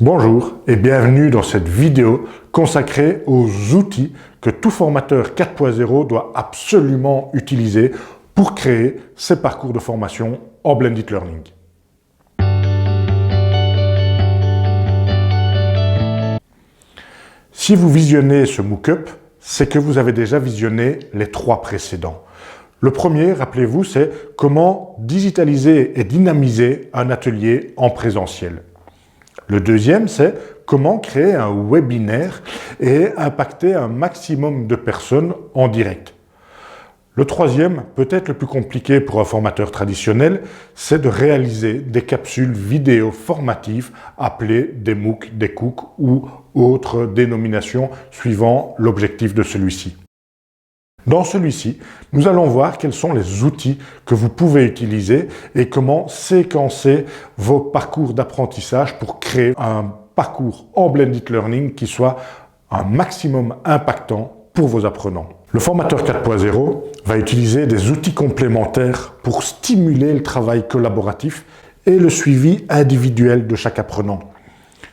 Bonjour et bienvenue dans cette vidéo consacrée aux outils que tout formateur 4.0 doit absolument utiliser pour créer ses parcours de formation en Blended Learning. Si vous visionnez ce MOOC-up, c'est que vous avez déjà visionné les 3 précédents. Le premier, rappelez-vous, c'est comment digitaliser et dynamiser un atelier en présentiel. Le deuxième, c'est comment créer un webinaire et impacter un maximum de personnes en direct. Le troisième, peut-être le plus compliqué pour un formateur traditionnel, c'est de réaliser des capsules vidéo formatives appelées des MOOC, des COOC ou autres dénominations suivant l'objectif de celui-ci. Dans celui-ci, nous allons voir quels sont les outils que vous pouvez utiliser et comment séquencer vos parcours d'apprentissage pour créer un parcours en Blended Learning qui soit un maximum impactant pour vos apprenants. Le formateur 4.0 va utiliser des outils complémentaires pour stimuler le travail collaboratif et le suivi individuel de chaque apprenant.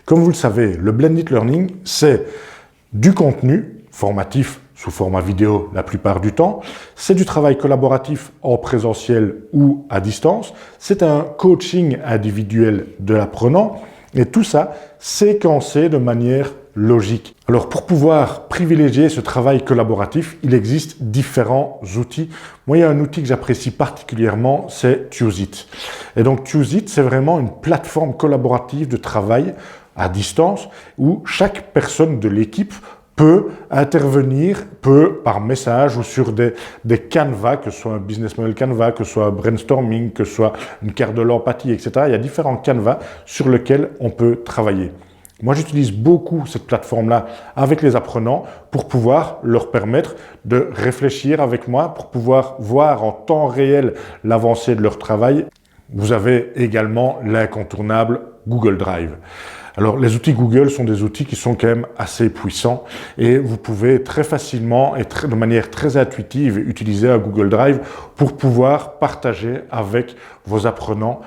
Comme vous le savez, le Blended Learning, c'est du contenu formatif sous format vidéo la plupart du temps, c'est du travail collaboratif en présentiel ou à distance, c'est un coaching individuel de l'apprenant et tout ça séquencé de manière logique. Alors pour pouvoir privilégier ce travail collaboratif, il existe différents outils. Moi, il y a un outil que j'apprécie particulièrement, c'est TuseIt. Et donc TuseIt, c'est vraiment une plateforme collaborative de travail à distance où chaque personne de l'équipe peut intervenir, par message ou sur des canevas, que ce soit un business model canevas, que ce soit un brainstorming, que ce soit une carte de l'empathie, etc. Il y a différents canevas sur lesquels on peut travailler. Moi, j'utilise beaucoup cette plateforme-là avec les apprenants pour pouvoir leur permettre de réfléchir avec moi, pour pouvoir voir en temps réel l'avancée de leur travail. Vous avez également l'incontournable Google Drive. Alors, les outils Google sont des outils qui sont quand même assez puissants et vous pouvez très facilement et de manière très intuitive utiliser un Google Drive pour pouvoir partager avec vos apprenants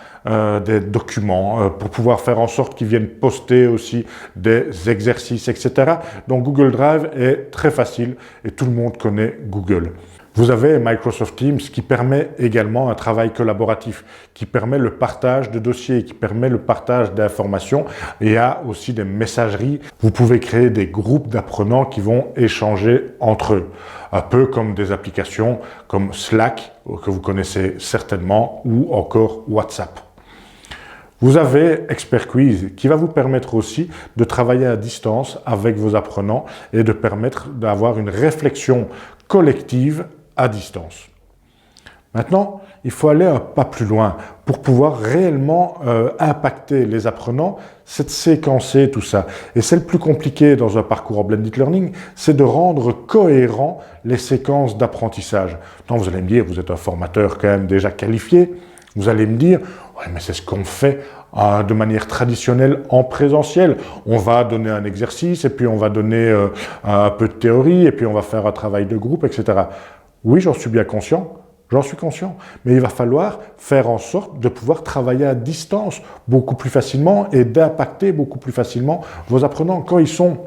des documents, pour pouvoir faire en sorte qu'ils viennent poster aussi des exercices, etc. Donc, Google Drive est très facile et tout le monde connaît Google. Vous avez Microsoft Teams qui permet également un travail collaboratif, qui permet le partage de dossiers, qui permet le partage d'informations et il y a aussi des messageries. Vous pouvez créer des groupes d'apprenants qui vont échanger entre eux, un peu comme des applications comme Slack, que vous connaissez certainement, ou encore WhatsApp. Vous avez Expert Quiz qui va vous permettre aussi de travailler à distance avec vos apprenants et de permettre d'avoir une réflexion collective à distance. Maintenant, il faut aller un pas plus loin pour pouvoir réellement impacter les apprenants, c'est de séquencer tout ça. Et c'est le plus compliqué dans un parcours en Blended Learning, c'est de rendre cohérent les séquences d'apprentissage. Donc vous allez me dire, vous êtes un formateur quand même déjà qualifié, vous allez me dire, ouais, mais c'est ce qu'on fait de manière traditionnelle en présentiel. On va donner un exercice et puis on va donner un peu de théorie et puis on va faire un travail de groupe, etc. Oui, j'en suis bien conscient, mais il va falloir faire en sorte de pouvoir travailler à distance beaucoup plus facilement et d'impacter beaucoup plus facilement vos apprenants. Quand ils sont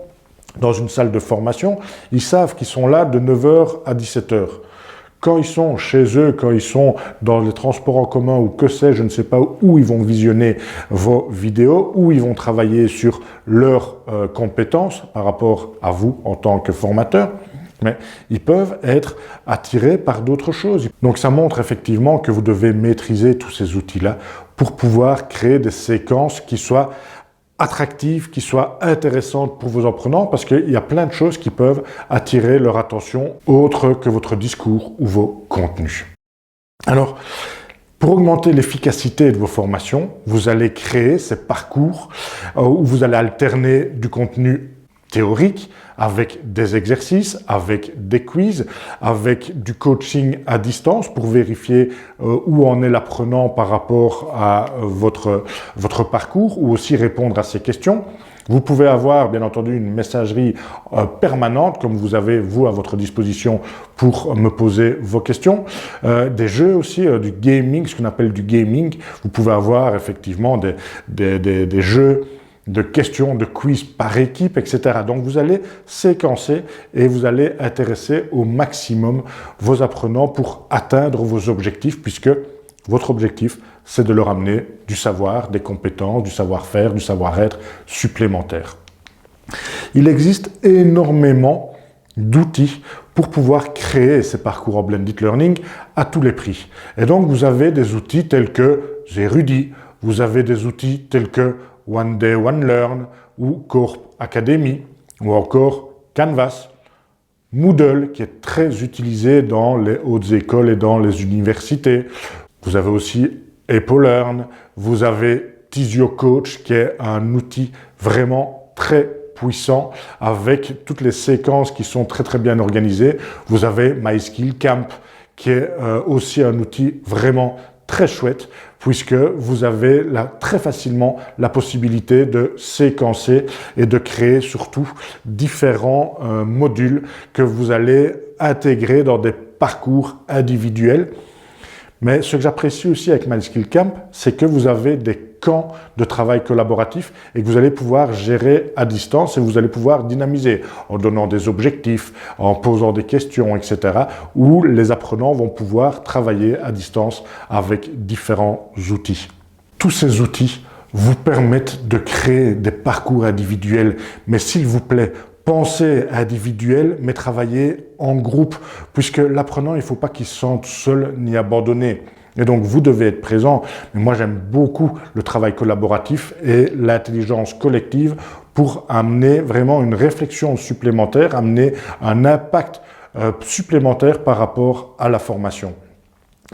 dans une salle de formation, ils savent qu'ils sont là de 9h à 17h. Quand ils sont chez eux, quand ils sont dans les transports en commun ou que sais-je, je ne sais pas où ils vont visionner vos vidéos, où ils vont travailler sur leurs compétences par rapport à vous en tant que formateur, mais ils peuvent être attirés par d'autres choses. Donc ça montre effectivement que vous devez maîtriser tous ces outils-là pour pouvoir créer des séquences qui soient attractives, qui soient intéressantes pour vos apprenants parce qu'il y a plein de choses qui peuvent attirer leur attention autre que votre discours ou vos contenus. Alors, pour augmenter l'efficacité de vos formations, vous allez créer ces parcours où vous allez alterner du contenu théorique avec des exercices, avec des quiz, avec du coaching à distance pour vérifier où en est l'apprenant par rapport à votre parcours ou aussi répondre à ses questions. Vous pouvez avoir, bien entendu, une messagerie permanente, comme vous avez, vous, à votre disposition pour me poser vos questions. Des jeux aussi, du gaming, ce qu'on appelle du gaming. Vous pouvez avoir effectivement des jeux de questions, de quiz par équipe, etc. Donc, vous allez séquencer et vous allez intéresser au maximum vos apprenants pour atteindre vos objectifs, puisque votre objectif, c'est de leur amener du savoir, des compétences, du savoir-faire, du savoir-être supplémentaire. Il existe énormément d'outils pour pouvoir créer ces parcours en Blended Learning à tous les prix. Et donc, vous avez des outils tels que Zerudi, vous avez des outils tels que One Day, One Learn ou Corp Academy ou encore Canvas, Moodle qui est très utilisé dans les hautes écoles et dans les universités. Vous avez aussi AppleLearn, vous avez Tizio Coach qui est un outil vraiment très puissant avec toutes les séquences qui sont très bien organisées. Vous avez MySkillCamp qui est aussi un outil vraiment très chouette puisque vous avez très facilement la possibilité de séquencer et de créer surtout différents modules que vous allez intégrer dans des parcours individuels. Mais ce que j'apprécie aussi avec MySkillCamp, c'est que vous avez des camps de travail collaboratif et que vous allez pouvoir gérer à distance et vous allez pouvoir dynamiser en donnant des objectifs, en posant des questions, etc. où les apprenants vont pouvoir travailler à distance avec différents outils. Tous ces outils vous permettent de créer des parcours individuels, mais s'il vous plaît, pensez individuel, mais travaillez en groupe, puisque l'apprenant, il ne faut pas qu'il se sente seul ni abandonné. Et donc, vous devez être présent. Mais moi, j'aime beaucoup le travail collaboratif et l'intelligence collective pour amener vraiment une réflexion supplémentaire, amener un impact supplémentaire par rapport à la formation.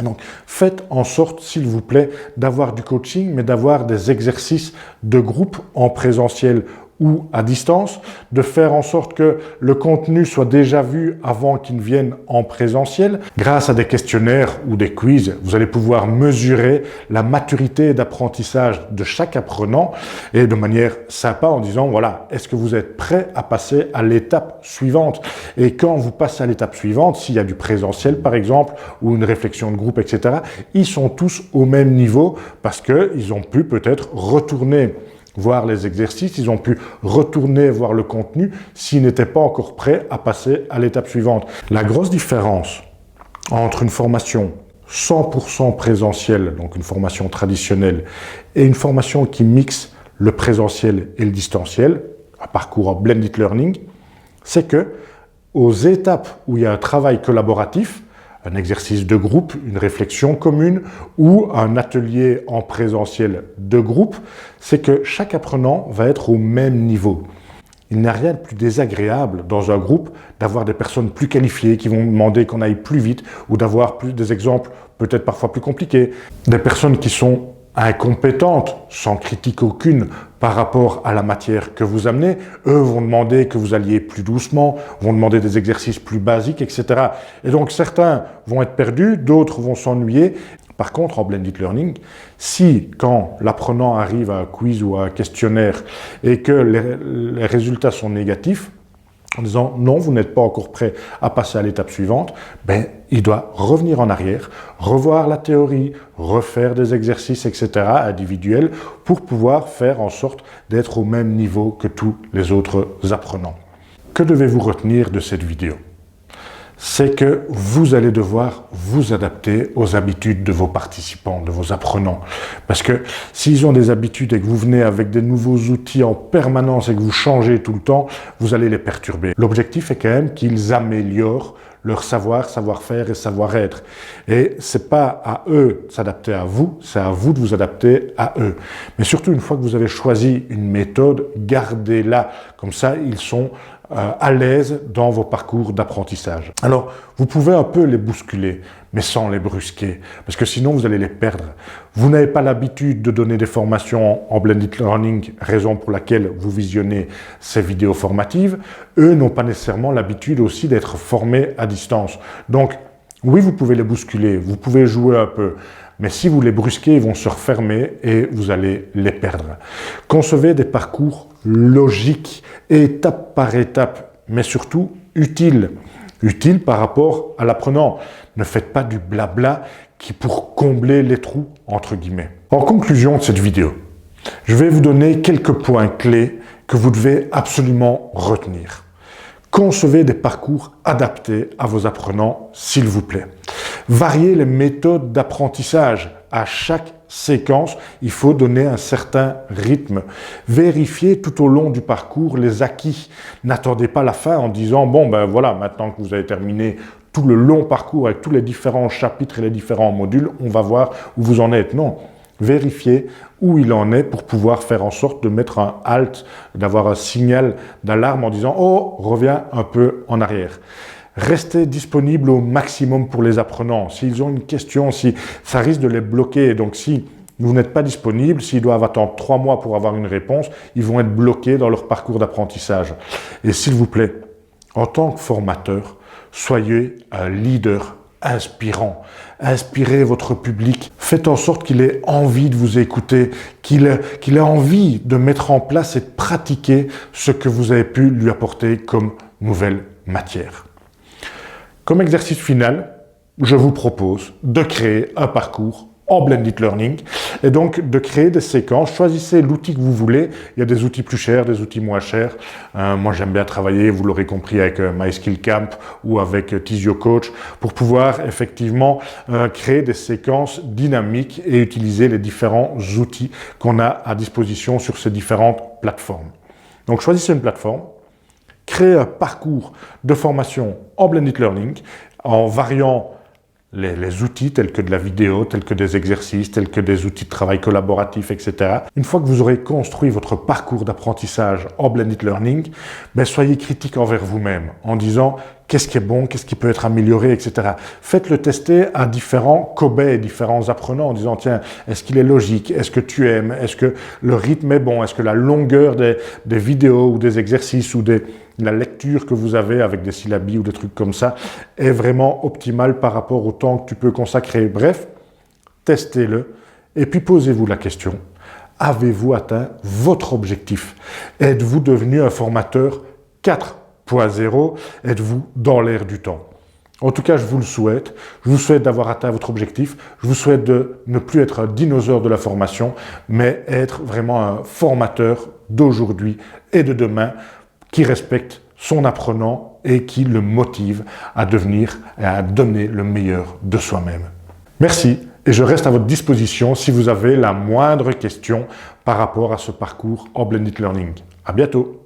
Donc, faites en sorte, s'il vous plaît, d'avoir du coaching, mais d'avoir des exercices de groupe en présentiel ou à distance, de faire en sorte que le contenu soit déjà vu avant qu'il ne vienne en présentiel. Grâce à des questionnaires ou des quiz, vous allez pouvoir mesurer la maturité d'apprentissage de chaque apprenant et de manière sympa en disant, voilà, est-ce que vous êtes prêt à passer à l'étape suivante? Et quand vous passez à l'étape suivante, s'il y a du présentiel par exemple, ou une réflexion de groupe, etc., ils sont tous au même niveau parce qu'ils ont pu peut-être retourner voir les exercices, ils ont pu retourner voir le contenu s'ils n'étaient pas encore prêts à passer à l'étape suivante. La grosse différence entre une formation 100% présentielle, donc une formation traditionnelle, et une formation qui mixe le présentiel et le distanciel, un parcours en blended learning, c'est que aux étapes où il y a un travail collaboratif, un exercice de groupe, une réflexion commune ou un atelier en présentiel de groupe, c'est que chaque apprenant va être au même niveau. Il n'y a rien de plus désagréable dans un groupe d'avoir des personnes plus qualifiées qui vont demander qu'on aille plus vite ou d'avoir des exemples peut-être parfois plus compliqués, des personnes qui sont incompétentes, sans critique aucune par rapport à la matière que vous amenez. Eux vont demander que vous alliez plus doucement, vont demander des exercices plus basiques, etc. Et donc certains vont être perdus, d'autres vont s'ennuyer. Par contre, en blended learning, si quand l'apprenant arrive à un quiz ou à un questionnaire et que les résultats sont négatifs, en disant non, vous n'êtes pas encore prêt à passer à l'étape suivante, ben, il doit revenir en arrière, revoir la théorie, refaire des exercices, etc. individuels pour pouvoir faire en sorte d'être au même niveau que tous les autres apprenants. Que devez-vous retenir de cette vidéo? C'est que vous allez devoir vous adapter aux habitudes de vos participants, de vos apprenants. Parce que s'ils ont des habitudes et que vous venez avec des nouveaux outils en permanence et que vous changez tout le temps, vous allez les perturber. L'objectif est quand même qu'ils améliorent leur savoir, savoir-faire et savoir-être. Et c'est pas à eux de s'adapter à vous, c'est à vous de vous adapter à eux. Mais surtout, une fois que vous avez choisi une méthode, gardez-la. Comme ça, ils sont à l'aise dans vos parcours d'apprentissage. Alors, vous pouvez un peu les bousculer, mais sans les brusquer, parce que sinon vous allez les perdre. Vous n'avez pas l'habitude de donner des formations en blended learning, raison pour laquelle vous visionnez ces vidéos formatives. Eux n'ont pas nécessairement l'habitude aussi d'être formés à distance. Donc, oui, vous pouvez les bousculer, vous pouvez jouer un peu, mais si vous les brusquez, ils vont se refermer et vous allez les perdre. Concevez des parcours logiques, étape par étape, mais surtout utiles. Utiles par rapport à l'apprenant. Ne faites pas du blabla qui pour combler les trous, entre guillemets. En conclusion de cette vidéo, Je vais vous donner quelques points clés que vous devez absolument retenir. Concevez des parcours adaptés à vos apprenants, s'il vous plaît. Variez les méthodes d'apprentissage. À chaque séquence, il faut donner un certain rythme. Vérifiez tout au long du parcours les acquis. N'attendez pas la fin en disant « Bon, ben voilà, maintenant que vous avez terminé tout le long parcours avec tous les différents chapitres et les différents modules, on va voir où vous en êtes. » Non. Vérifiez où il en est pour pouvoir faire en sorte de mettre un halt, d'avoir un signal d'alarme en disant « Oh, reviens un peu en arrière ». Restez disponible au maximum pour les apprenants. S'ils ont une question, si ça risque de les bloquer, donc si vous n'êtes pas disponible, s'ils doivent attendre 3 mois pour avoir une réponse, ils vont être bloqués dans leur parcours d'apprentissage. Et s'il vous plaît, en tant que formateur, soyez un leader inspirant. Inspirez votre public. Faites en sorte qu'il ait envie de vous écouter, qu'il ait envie de mettre en place et de pratiquer ce que vous avez pu lui apporter comme nouvelle matière. Comme exercice final, je vous propose de créer un parcours en Blended Learning et donc de créer des séquences. Choisissez l'outil que vous voulez. Il y a des outils plus chers, des outils moins chers. Moi, j'aime bien travailler, vous l'aurez compris, avec MySkillCamp ou avec Tizio Coach pour pouvoir effectivement créer des séquences dynamiques et utiliser les différents outils qu'on a à disposition sur ces différentes plateformes. Donc, choisissez une plateforme. Créer un parcours de formation en Blended Learning en variant les outils tels que de la vidéo, tels que des exercices, tels que des outils de travail collaboratif, etc. Une fois que vous aurez construit votre parcours d'apprentissage en Blended Learning, soyez critique envers vous-même en disant qu'est-ce qui est bon, qu'est-ce qui peut être amélioré, etc. Faites-le tester à différents cobayes, différents apprenants en disant tiens, est-ce qu'il est logique, est-ce que tu aimes, est-ce que le rythme est bon, est-ce que la longueur des vidéos ou des exercices ou la lecture que vous avez avec des syllabies ou des trucs comme ça est vraiment optimale par rapport au temps que tu peux consacrer. Bref, testez-le et puis posez-vous la question, avez-vous atteint votre objectif? Êtes-vous devenu un formateur 4.0? Êtes-vous dans l'air du temps? En tout cas, je vous le souhaite. Je vous souhaite d'avoir atteint votre objectif. Je vous souhaite de ne plus être un dinosaure de la formation, mais être vraiment un formateur d'aujourd'hui et de demain qui respecte son apprenant et qui le motive à devenir et à donner le meilleur de soi-même. Merci et je reste à votre disposition si vous avez la moindre question par rapport à ce parcours en Blended Learning. À bientôt.